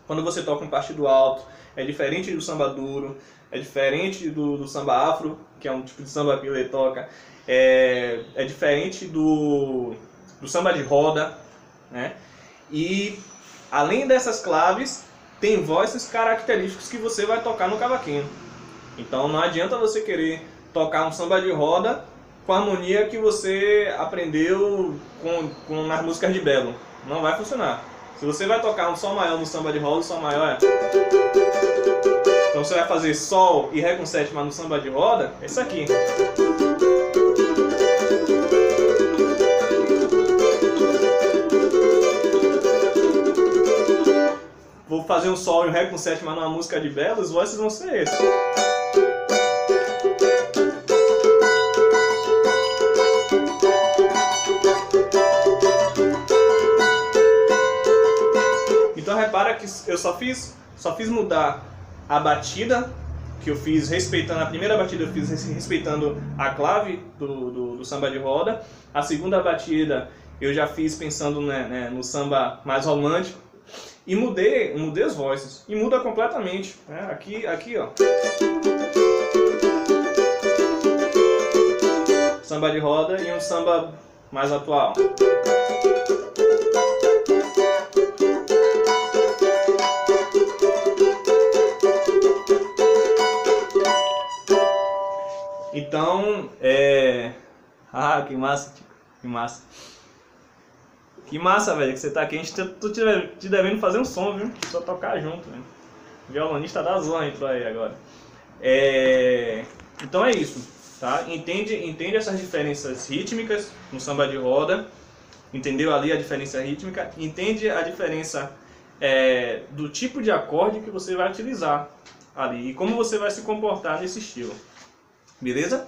Quando você toca um partido alto, é diferente do samba duro, é diferente do samba afro, que é um tipo de samba que ele toca, é diferente do samba de roda, né? E além dessas claves, tem voices característicos que você vai tocar no cavaquinho. Então não adianta você querer tocar um samba de roda com a harmonia que você aprendeu nas músicas de Belo. Não vai funcionar. Se você vai tocar um Sol maior no samba de roda, o Sol maior é... Então você vai fazer Sol e Ré com sétima no samba de roda, é isso aqui. fazer um sol e um ré com sétima numa música de Belo, os voices vão ser esses. Então repara que eu só fiz mudar a batida, que eu fiz respeitando a primeira batida, eu fiz respeitando a clave do samba de roda. A segunda batida eu já fiz pensando no samba mais romântico. E mudei os voices. E muda completamente. Né? Aqui, ó. Samba de roda e um samba mais atual. Então, Ah, que massa, Tico. Que massa. Que massa, velho, que você tá aqui. A gente tô te devendo fazer um som, viu? Só tocar junto, velho. Violonista da zona entrou aí agora. Então é isso, tá? Entende essas diferenças rítmicas no samba de roda. Entendeu ali a diferença rítmica? Entende a diferença do tipo de acorde que você vai utilizar ali. E como você vai se comportar nesse estilo. Beleza?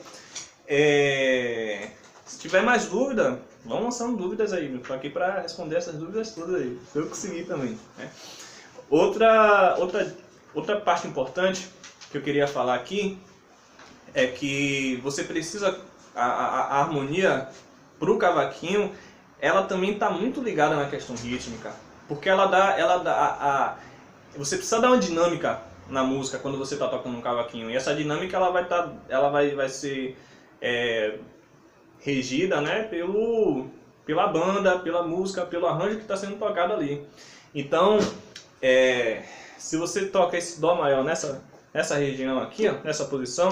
Se tiver mais dúvida, vão lançando dúvidas aí. Estou aqui para responder essas dúvidas todas aí. Se eu conseguir também. Né? Outra parte importante que eu queria falar aqui é que você precisa... A harmonia para o cavaquinho, ela também está muito ligada na questão rítmica. Porque você precisa dar uma dinâmica na música quando você está tocando um cavaquinho. E essa dinâmica ela vai ser regida, né, pela banda, pela música, pelo arranjo que está sendo tocado ali. Então, se você toca esse Dó maior nessa região aqui, ó, nessa posição,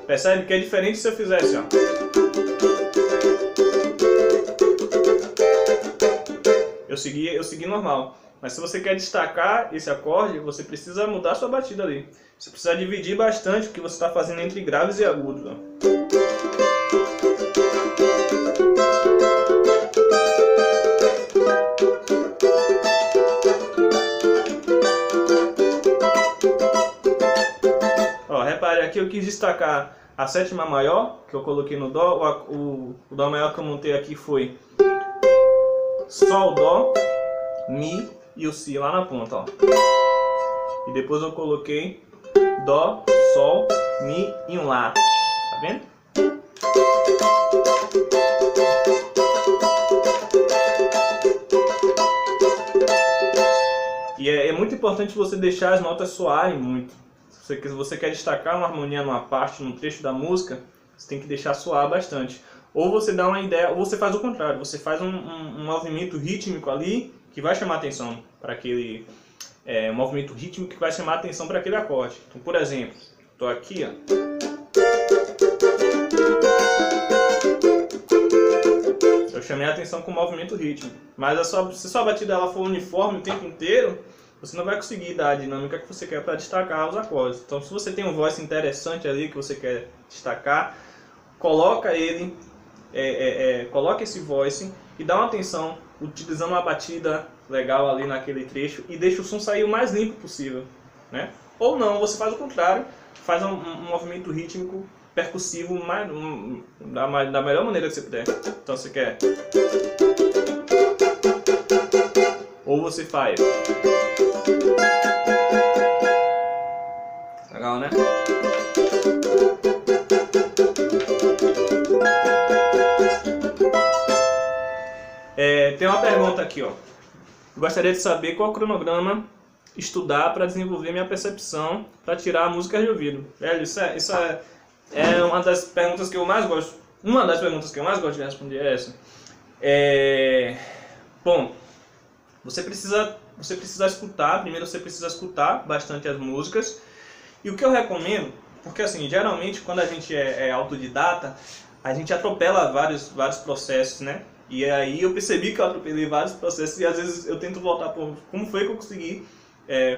percebe que é diferente se eu fizesse, ó. Eu segui normal. Mas se você quer destacar esse acorde, você precisa mudar sua batida ali. Você precisa dividir bastante o que você está fazendo entre graves e agudos, ó. Ó, repare, aqui eu quis destacar a sétima maior, que eu coloquei no Dó. O Dó maior que eu montei aqui foi Sol, Dó, Mi e o Si lá na ponta, ó. E depois eu coloquei Dó, Sol, Mi e um Lá. Tá vendo? E é muito importante você deixar as notas soarem muito. Se você quer destacar uma harmonia numa parte, num trecho da música, você tem que deixar soar bastante. Ou você dá uma ideia, ou você faz o contrário, você faz um movimento rítmico ali que vai chamar atenção para aquele... um movimento rítmico que vai chamar atenção para aquele acorde. Então, por exemplo, estou aqui, ó. Eu chamei a atenção com o movimento rítmico. Mas se sua batida ela for uniforme o tempo inteiro, você não vai conseguir dar a dinâmica que você quer para destacar os acordes. Então, se você tem um voice interessante ali que você quer destacar, coloca ele, coloca esse voice e dá uma atenção, utilizando uma batida legal ali naquele trecho e deixa o som sair o mais limpo possível, né? Ou não, você faz o contrário, faz um movimento rítmico percussivo da melhor maneira que você puder. Então você quer... Ou você faz... Legal, né? Tem uma pergunta aqui, ó. Gostaria de saber qual cronograma estudar para desenvolver minha percepção para tirar a música de ouvido. Velho, isso é uma das perguntas que eu mais gosto. Uma das perguntas que eu mais gosto de responder é essa. Bom, você precisa escutar. Primeiro você precisa escutar bastante as músicas. E o que eu recomendo, porque assim, geralmente quando a gente é autodidata, a gente atropela vários processos, né? E aí eu percebi que eu atropelei vários processos e às vezes eu tento voltar por como foi que eu consegui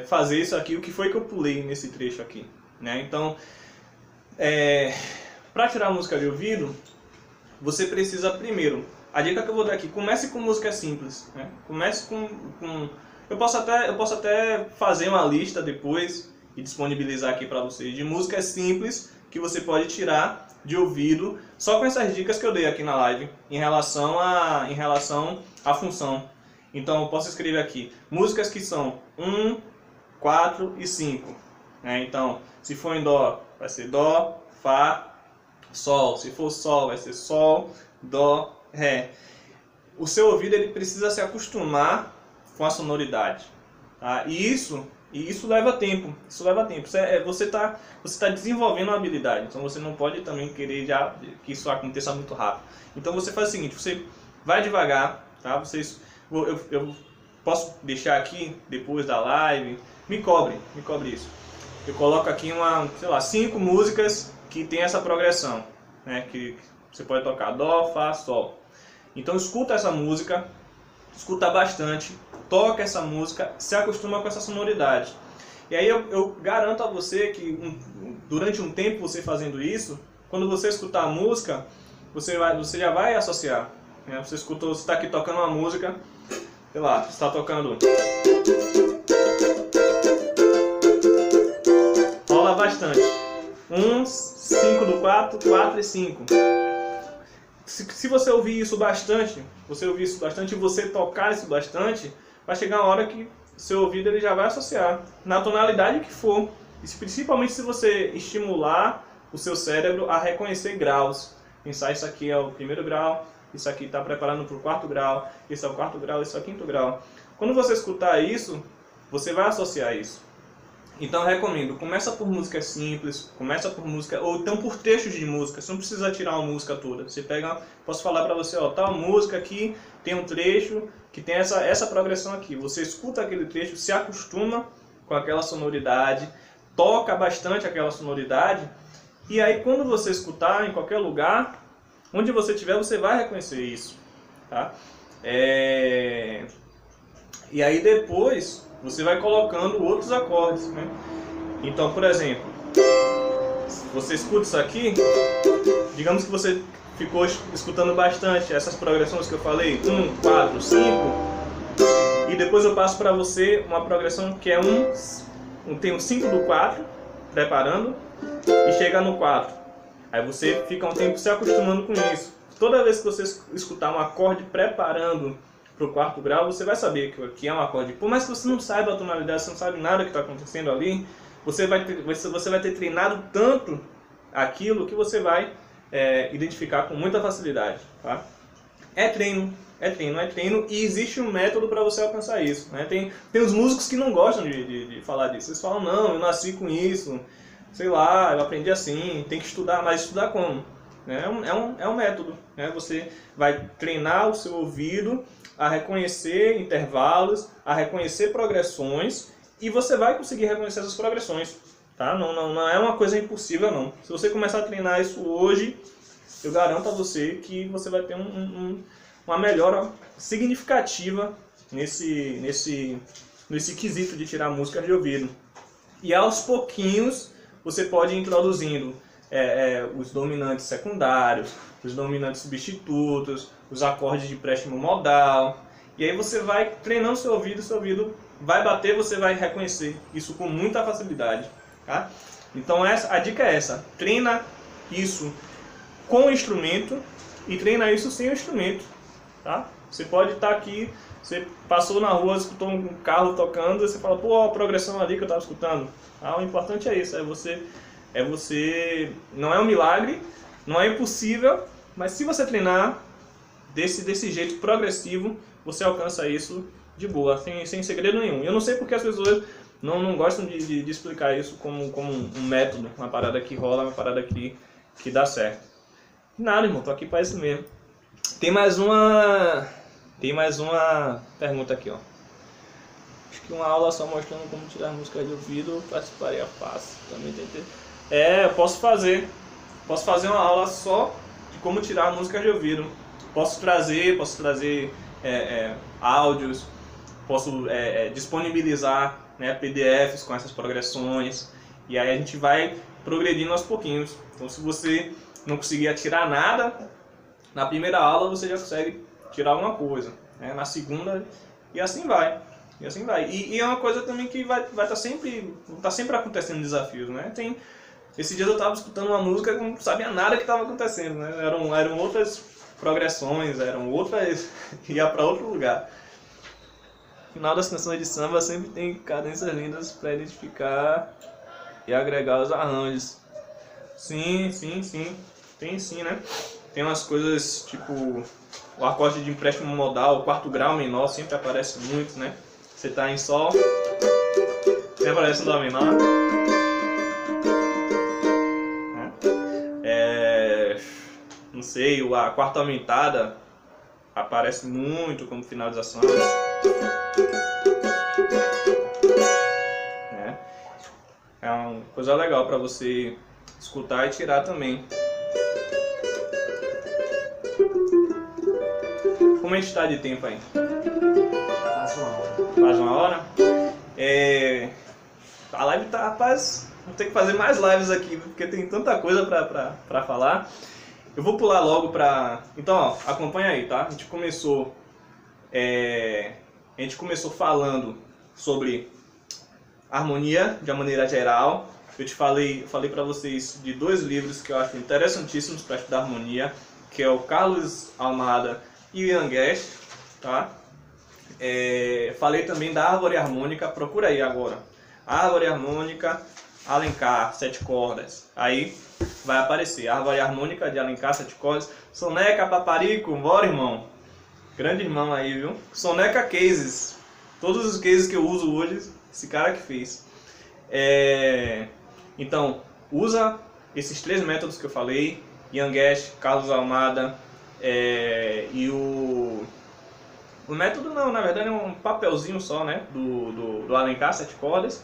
fazer isso aqui, o que foi que eu pulei nesse trecho aqui, né? Então, para tirar música de ouvido, você precisa primeiro, a dica que eu vou dar aqui, comece com música simples, né? Comece com eu posso até fazer uma lista depois e disponibilizar aqui para vocês de músicas simples que você pode tirar de ouvido só com essas dicas que eu dei aqui na live em relação à função. Então eu posso escrever aqui músicas que são 1, 4 e 5. Né? Então, se for em Dó, vai ser Dó, Fá, Sol. Se for Sol, vai ser Sol, Dó, Ré. O seu ouvido ele precisa se acostumar com a sonoridade. Tá? E isso leva tempo. Isso leva tempo. Você tá desenvolvendo uma habilidade. Então você não pode também querer já que isso aconteça muito rápido. Então você faz o seguinte: você vai devagar, tá? Eu posso deixar aqui depois da live. Me cobre isso. Eu coloco aqui 5 músicas que tem essa progressão, né? Que você pode tocar Dó, Fá, Sol. Então escuta essa música, escuta bastante, toca essa música, se acostuma com essa sonoridade. E aí eu garanto a você que durante um tempo você fazendo isso, quando você escutar a música, você já vai associar. Né? Você está aqui tocando uma música, sei lá, você está tocando... Rola bastante. 1, 5 do 4, 4 e 5. Se você ouvir isso bastante, e você tocar isso bastante, vai chegar uma hora que seu ouvido ele já vai associar na tonalidade que for. E principalmente se você estimular o seu cérebro a reconhecer graus. Pensar, isso aqui é o primeiro grau, isso aqui está preparando para o quarto grau, esse é o quarto grau, esse é o quinto grau. Quando você escutar isso, você vai associar isso. Então eu recomendo, começa por música simples, ou então por trechos de música. Você não precisa tirar uma música toda. Você pega, posso falar para você, tal música aqui tem um trecho que tem essa progressão aqui. Você escuta aquele trecho, se acostuma com aquela sonoridade, toca bastante aquela sonoridade, e aí quando você escutar em qualquer lugar, onde você estiver, você vai reconhecer isso. Tá? E aí depois você vai colocando outros acordes, né? Então, por exemplo, você escuta isso aqui, digamos que você ficou escutando bastante essas progressões que eu falei, 1, 4, 5, e depois eu passo para você uma progressão que é tem um 5 do 4, preparando, e chega no 4. Aí você fica um tempo se acostumando com isso. Toda vez que você escutar um acorde preparando para o quarto grau, você vai saber que é um acorde. Por mais que você não saiba a tonalidade, você não sabe nada que está acontecendo ali, você vai ter treinado tanto aquilo que você vai identificar com muita facilidade. Tá? É treino, e existe um método para você alcançar isso. Né? Tem os músicos que não gostam de falar disso. Eles falam, não, eu nasci com isso, sei lá, eu aprendi assim, tem que estudar, mas estudar como? É um método. Né? Você vai treinar o seu ouvido a reconhecer intervalos, a reconhecer progressões, e você vai conseguir reconhecer essas progressões. Tá? Não é uma coisa impossível, não. Se você começar a treinar isso hoje, eu garanto a você que você vai ter uma melhora significativa nesse quesito de tirar música de ouvido. E aos pouquinhos você pode ir introduzindo os dominantes secundários, os dominantes substitutos, os acordes de empréstimo modal. E aí você vai treinando seu ouvido vai bater, você vai reconhecer isso com muita facilidade. Tá? Então a dica é essa: treina isso com o instrumento e treina isso sem o instrumento. Tá? Você pode estar aqui, você passou na rua, escutou um carro tocando, e você fala, pô, a progressão ali que eu estava escutando. Tá? O importante é isso, não é um milagre, não é impossível, mas se você treinar desse jeito progressivo, você alcança isso de boa, sem segredo nenhum. Eu não sei porque as pessoas não gostam de explicar isso como um método, uma parada que rola, uma parada que dá certo. Nada, irmão, tô aqui para isso mesmo. Tem mais uma pergunta aqui, ó. Acho que uma aula só mostrando como tirar música de ouvido participaria fácil. Também tem que ter... eu posso fazer uma aula só de como tirar música de ouvido. Posso trazer áudios, posso disponibilizar né, PDFs com essas progressões, e aí a gente vai progredindo aos pouquinhos. Então se você não conseguir tirar nada, na primeira aula você já consegue tirar alguma coisa, né, na segunda, e assim vai. E assim vai. E é uma coisa também que vai estar sempre acontecendo desafios, né? Esses dias eu estava escutando uma música que não sabia nada que estava acontecendo, né? Eram outras progressões, ia para outro lugar. No final das canções de samba sempre tem cadências lindas para identificar e agregar os arranjos. Sim. Tem sim, né? Tem umas coisas tipo o acorde de empréstimo modal, o quarto grau menor sempre aparece muito, né? Você tá em Sol, sempre aparece o Dó menor. Não sei, a quarta aumentada aparece muito como finalização. É uma coisa legal para você escutar e tirar também. Como a gente está de tempo aí? Quase uma hora? A live tá, rapaz, vou ter que fazer mais lives aqui, porque tem tanta coisa pra falar. Eu vou pular logo pra... Então, ó, acompanha aí, tá? A gente começou falando sobre harmonia de uma maneira geral. Eu falei para vocês de 2 livros que eu acho interessantíssimos para estudar harmonia, que é o Carlos Almada e o Ian Guest, tá? Falei também da árvore harmônica, procura aí agora. Árvore harmônica, Alencar, 7 cordas. Aí vai aparecer árvore harmônica de Alencar, 7 cordas. Soneca, Paparico, bora irmão. Grande irmão aí, viu? Soneca Cases. Todos os cases que eu uso hoje, esse cara que fez. Então, usa esses 3 métodos que eu falei. Ian Guest, Carlos Almada e o método não, na verdade é um papelzinho só, né, do Alencar, 7 cordas.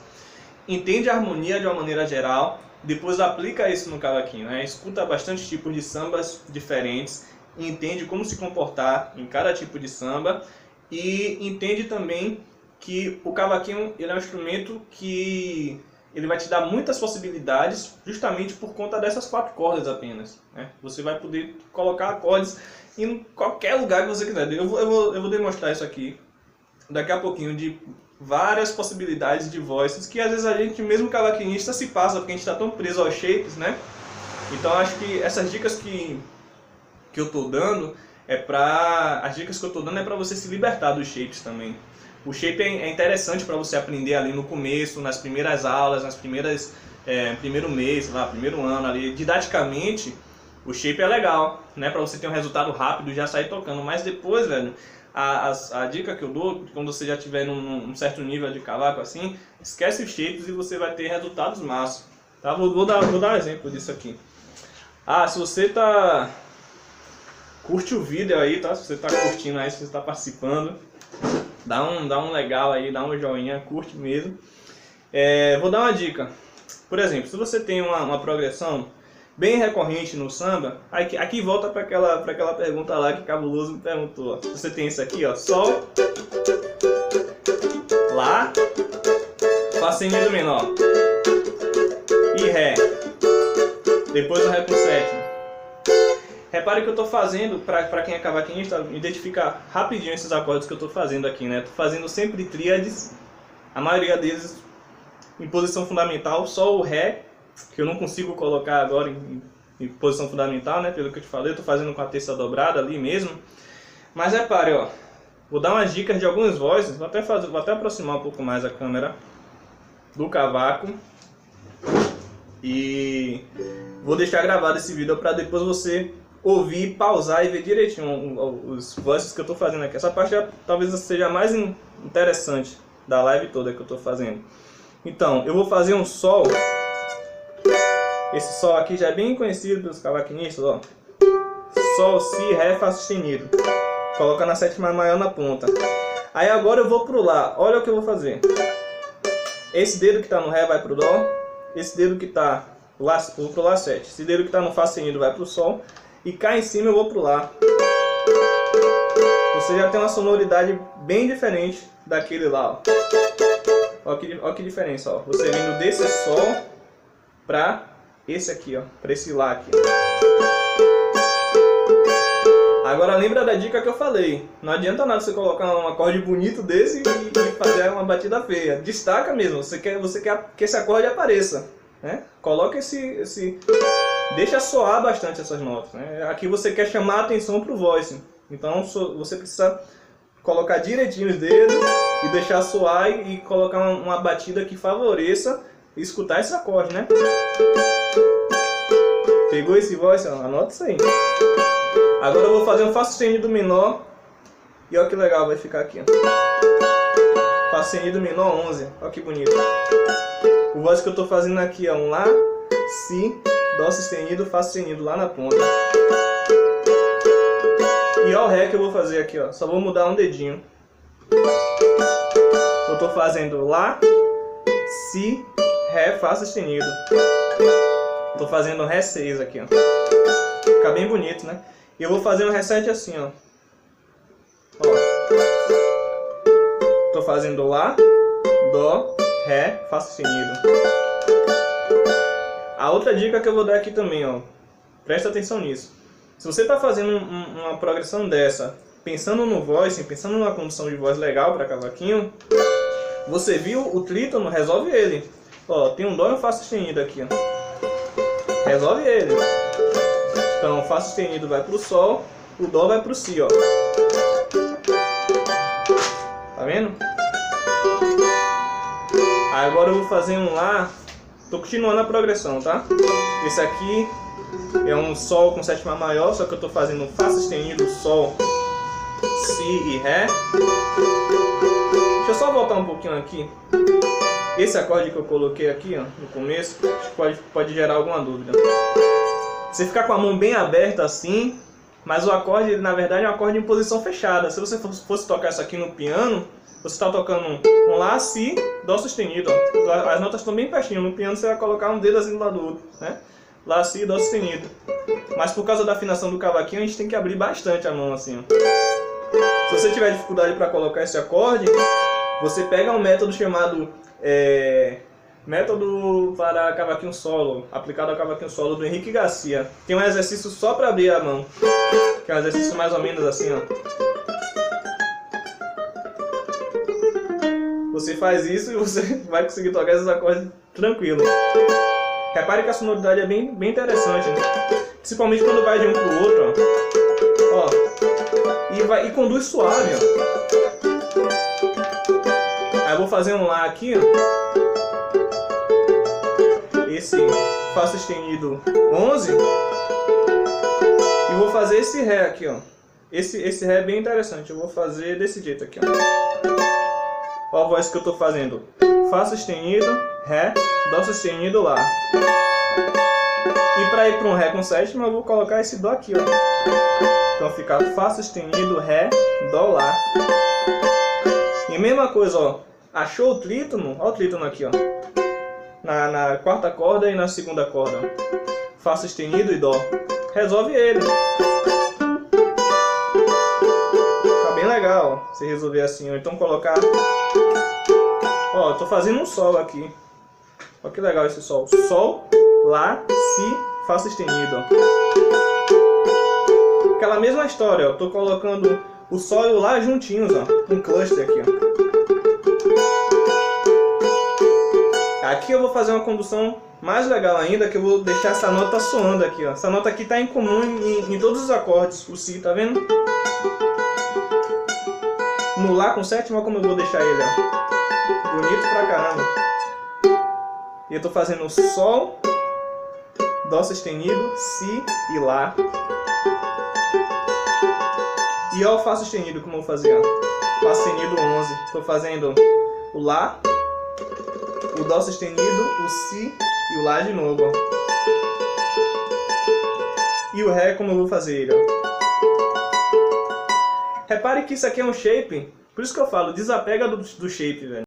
Entende a harmonia de uma maneira geral, depois aplica isso no cavaquinho, né? Escuta bastante tipos de sambas diferentes, entende como se comportar em cada tipo de samba e entende também que o cavaquinho ele é um instrumento que ele vai te dar muitas possibilidades justamente por conta dessas 4 cordas apenas, né? Você vai poder colocar acordes em qualquer lugar que você quiser. Eu vou demonstrar isso aqui daqui a pouquinho, de várias possibilidades de voices que às vezes a gente, mesmo cavaquinista, se passa porque a gente está tão preso aos shapes, né? Então acho que essas dicas que eu tô dando as dicas que eu tô dando é para você se libertar dos shapes também. O shape é interessante para você aprender ali no começo, nas primeiras aulas, primeiro mês, primeiro ano ali, didaticamente. O shape é legal, né, para você ter um resultado rápido e já sair tocando, mas depois, velho, a dica que eu dou, quando você já estiver num certo nível de cavaco assim, esquece os shapes e você vai ter resultados massas, tá? Vou dar um exemplo disso aqui. Se você curte o vídeo aí, tá? Se você tá curtindo aí, se você tá participando, dá um legal aí, dá um joinha, curte mesmo. Vou dar uma dica. Por exemplo, se você tem uma progressão bem recorrente no samba, aqui volta para aquela pergunta lá que Cabuloso me perguntou. Ó. Você tem isso aqui, ó, Sol, Lá, Fá sustenido menor e Ré. Depois o Ré com sétima. Repare que eu estou fazendo, para quem é cavaquinista, identificar rapidinho esses acordes que eu estou fazendo aqui, né? Estou fazendo sempre tríades, a maioria deles em posição fundamental, só o Ré, que eu não consigo colocar agora em posição fundamental, né? Pelo que eu te falei, eu estou fazendo com a terça dobrada ali mesmo. Mas repare, ó, vou dar umas dicas de algumas vozes, vou até aproximar um pouco mais a câmera do cavaco e vou deixar gravado esse vídeo para depois você ouvir, pausar e ver direitinho os voices que eu estou fazendo aqui. Essa parte talvez seja a mais interessante da live toda que eu estou fazendo. Então, eu vou fazer um Sol. Esse Sol aqui já é bem conhecido pelos cavaquinistas, ó. Sol, Si, Ré, Fá sustenido. Colocando a sétima maior na ponta. Aí agora eu vou pro Lá. Olha o que eu vou fazer. Esse dedo que está no Ré vai pro Dó. Esse dedo que está Lá, eu vou pro Lá 7. Esse dedo que está no Fá sustenido vai pro Sol. E cá em cima eu vou pro Lá. Você já tem uma sonoridade bem diferente daquele lá, ó. Ó que diferença, ó. Você vindo desse Sol pra esse aqui, ó. Pra esse Lá aqui. Agora lembra da dica que eu falei. Não adianta nada você colocar um acorde bonito desse e fazer uma batida feia. Destaca mesmo. Você quer que esse acorde apareça, né? Coloca deixa soar bastante essas notas, né? Aqui você quer chamar a atenção pro voice. Então você precisa colocar direitinho os dedos e deixar soar e colocar uma batida que favoreça escutar esse acorde, né? Pegou esse voice? Anota isso aí. Agora eu vou fazer um Fá sustenido menor. E olha que legal vai ficar aqui. Fá sustenido menor 11. Olha que bonito. O voice que eu estou fazendo aqui é um Lá, Si, Dó sustenido, Fá sustenido lá na ponta. E olha o Ré que eu vou fazer aqui, ó. Só vou mudar um dedinho. Eu estou fazendo Lá, Si, Ré, Fá sustenido. Estou fazendo Ré 6 aqui, ó. Fica bem bonito, né? E eu vou fazer um Ré 7 assim, ó. Estou fazendo Lá, Dó, Ré, Fá sustenido. A outra dica que eu vou dar aqui também, ó. Presta atenção nisso. Se você está fazendo uma progressão dessa, pensando no voice, pensando numa condução de voz legal para cavaquinho, você viu o trítono, resolve ele. Ó, tem um Dó e um Fá sustenido aqui, ó. Resolve ele. Então, o Fá sustenido vai pro Sol, o Dó vai pro Si, ó. Tá vendo? Aí agora eu vou fazer um Lá. Tô continuando a progressão, tá? Esse aqui é um Sol com sétima maior, só que eu tô fazendo um Fá sustenido, Sol, Si e Ré. Deixa eu só voltar um pouquinho aqui. Esse acorde que eu coloquei aqui, ó, no começo, acho que pode gerar alguma dúvida. Você ficar com a mão bem aberta assim, mas o acorde, na verdade, é um acorde em posição fechada. Se você fosse tocar isso aqui no piano, você está tocando um Lá, Si, Dó sustenido, ó. As notas estão bem pertinho. No piano você vai colocar um dedo assim do lado do outro, né? Lá, Si, Dó sustenido. Mas por causa da afinação do cavaquinho, a gente tem que abrir bastante a mão assim, ó. Se você tiver dificuldade para colocar esse acorde, você pega um método chamado método para cavaquinho solo, aplicado ao cavaquinho solo do Henrique Garcia. Tem um exercício só para abrir a mão, que é um exercício mais ou menos assim, ó. Você faz isso e você vai conseguir tocar esses acordes tranquilo. Repare que a sonoridade é bem interessante, né? Principalmente quando vai de um pro outro, ó. E conduz suave, ó. Aí eu vou fazer um Lá aqui, ó. Esse Fá sustenido 11. E vou fazer esse Ré aqui, ó. Esse Ré é bem interessante. Eu vou fazer desse jeito aqui, ó. Ó a voz que eu tô fazendo. Fá sustenido, Ré, Dó sustenido, Lá. E para ir para um Ré com sétima, eu vou colocar esse Dó aqui, ó. Então fica Fá sustenido, Ré, Dó, Lá. E mesma coisa, ó. Achou o trítono? Ó o trítono aqui, ó. Na quarta corda e na segunda corda. Fá sustenido e Dó. Resolve ele. Fica bem legal, ó, se resolver assim. Ou então colocar... Ó, eu tô fazendo um Sol aqui. Olha que legal esse Sol. Sol, Lá, Si, Fá sustenido. Aquela mesma história, ó. Tô colocando o Sol e o Lá juntinhos, ó. Um cluster aqui, ó. Aqui eu vou fazer uma condução mais legal ainda, que eu vou deixar essa nota soando aqui, ó. Essa nota aqui tá em comum em todos os acordes. O Si, tá vendo? No Lá com sétima, olha como eu vou deixar ele, ó. Bonito pra caramba. E eu tô fazendo Sol, Dó sustenido, Si e Lá. E ó o Fá sustenido como eu vou fazer, ó. Fá sustenido 11. Tô fazendo o Lá, o Dó sustenido, o Si e o Lá de novo, ó. E o Ré como eu vou fazer ele, ó. Repare que isso aqui é um shape, por isso que eu falo, desapega do shape, velho.